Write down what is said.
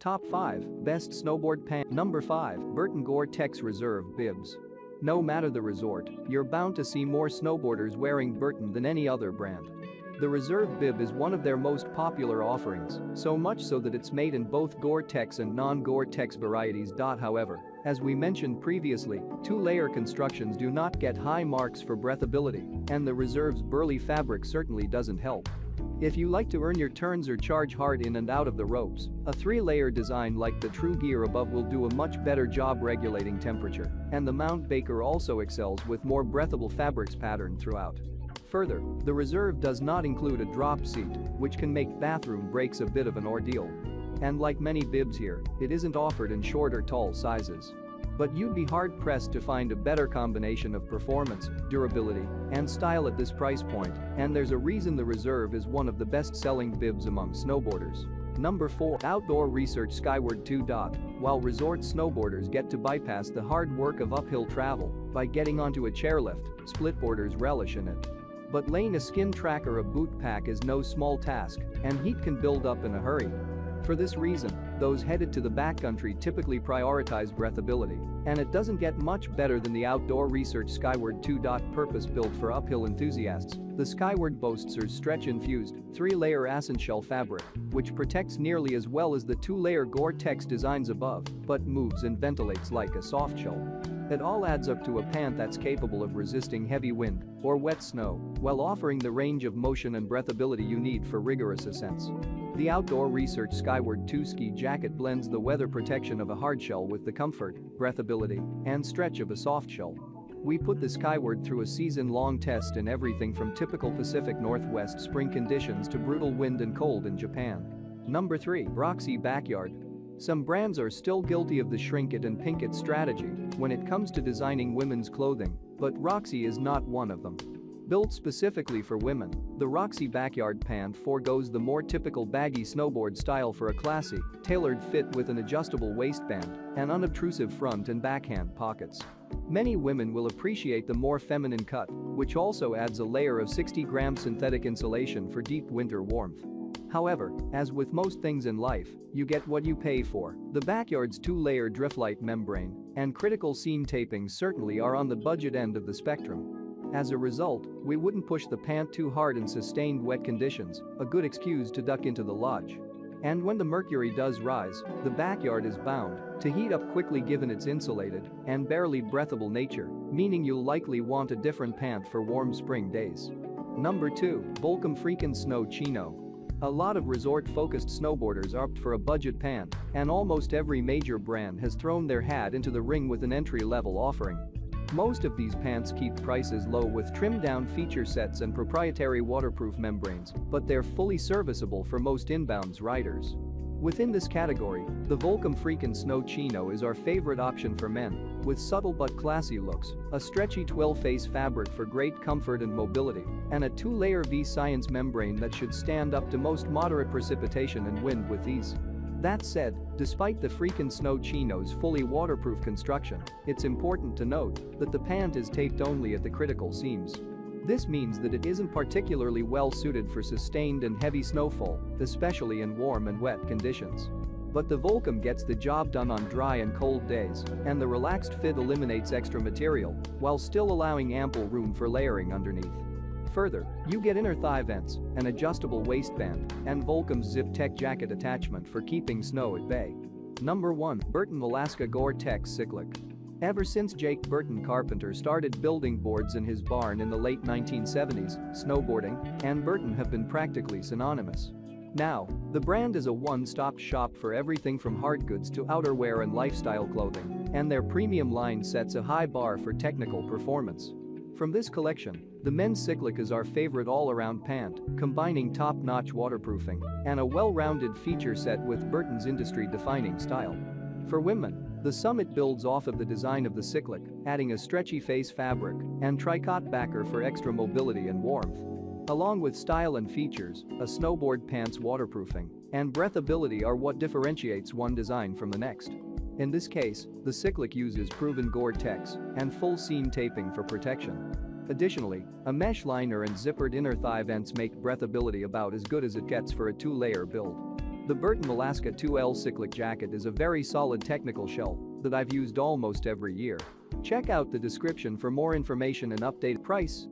Top 5 Best Snowboard Pants. Number 5 Burton Gore-Tex Reserve Bibs. No matter the resort, you're bound to see more snowboarders wearing Burton than any other brand. The Reserve Bib is one of their most popular offerings, so much so that it's made in both Gore-Tex and non-Gore-Tex varieties. However, as we mentioned previously, two-layer constructions do not get high marks for breathability, and the Reserve's burly fabric certainly doesn't help. If you like to earn your turns or charge hard in and out of the ropes, a three-layer design like the True Gear above will do a much better job regulating temperature, and the Mount Baker also excels with more breathable fabrics patterned throughout. Further, the Reserve does not include a drop seat, which can make bathroom breaks a bit of an ordeal. And like many bibs here, it isn't offered in short or tall sizes. But you'd be hard-pressed to find a better combination of performance, durability, and style at this price point, and there's a reason the Reserve is one of the best-selling bibs among snowboarders. Number 4 Outdoor Research Skyward 2. While resort snowboarders get to bypass the hard work of uphill travel by getting onto a chairlift, splitboarders relish in it. But laying a skin track or a boot pack is no small task, and heat can build up in a hurry. For this reason, those headed to the backcountry typically prioritize breathability, and it doesn't get much better than the Outdoor Research Skyward 2. Purpose-built for uphill enthusiasts, the Skyward boasts a stretch-infused, three-layer Ascenshell fabric, which protects nearly as well as the two-layer Gore-Tex designs above, but moves and ventilates like a softshell. It all adds up to a pant that's capable of resisting heavy wind or wet snow while offering the range of motion and breathability you need for rigorous ascents. The Outdoor Research Skyward 2 ski jacket blends the weather protection of a hardshell with the comfort, breathability, and stretch of a softshell. We put the Skyward through a season-long test in everything from typical Pacific Northwest spring conditions to brutal wind and cold in Japan. Number 3 Roxy Backyard. Some brands are still guilty of the shrink it and pink it strategy when it comes to designing women's clothing, but Roxy is not one of them. Built specifically for women, the Roxy Backyard pant forgoes the more typical baggy snowboard style for a classy, tailored fit with an adjustable waistband and unobtrusive front and backhand pockets. Many women will appreciate the more feminine cut, which also adds a layer of 60-gram synthetic insulation for deep winter warmth. However, as with most things in life, you get what you pay for. The Backyard's two-layer Driftlight membrane and critical seam taping certainly are on the budget end of the spectrum. As a result, we wouldn't push the pant too hard in sustained wet conditions, a good excuse to duck into the lodge. And when the mercury does rise, the Backyard is bound to heat up quickly given its insulated and barely breathable nature, meaning you'll likely want a different pant for warm spring days. Number 2 Volcom Freakin' Snow Chino. A lot of resort-focused snowboarders opt for a budget pant, and almost every major brand has thrown their hat into the ring with an entry-level offering. Most of these pants keep prices low with trimmed-down feature sets and proprietary waterproof membranes, but they're fully serviceable for most inbounds riders. Within this category, the Volcom Freakin' Snow Chino is our favorite option for men, with subtle but classy looks, a stretchy twill-face fabric for great comfort and mobility, and a two-layer V-Science membrane that should stand up to most moderate precipitation and wind with ease. That said, despite the Freakin' Snow Chino's fully waterproof construction, it's important to note that the pant is taped only at the critical seams. This means that it isn't particularly well suited for sustained and heavy snowfall, especially in warm and wet conditions. But the Volcom gets the job done on dry and cold days, and the relaxed fit eliminates extra material while still allowing ample room for layering underneath. Further, you get inner thigh vents, an adjustable waistband, and Volcom's Zip-Tech jacket attachment for keeping snow at bay. Number 1 Burton Alaska Gore-Tex Cyclic. Ever since Jake Burton Carpenter started building boards in his barn in the late 1970s, snowboarding and Burton have been practically synonymous. Now, the brand is a one-stop shop for everything from hard goods to outerwear and lifestyle clothing, and their premium line sets a high bar for technical performance. From this collection, the men's Cyclic is our favorite all-around pant, combining top-notch waterproofing and a well-rounded feature set with Burton's industry-defining style. For women, the Summit builds off of the design of the Cyclic, adding a stretchy face fabric and tricot backer for extra mobility and warmth. Along with style and features, a snowboard pant's waterproofing and breathability are what differentiates one design from the next. In this case, the Cyclic uses proven Gore-Tex and full seam taping for protection. Additionally, a mesh liner and zippered inner thigh vents make breathability about as good as it gets for a two-layer build. The Burton Alaska 2L Cyclic Jacket is a very solid technical shell that I've used almost every year. Check out the description for more information and updated price.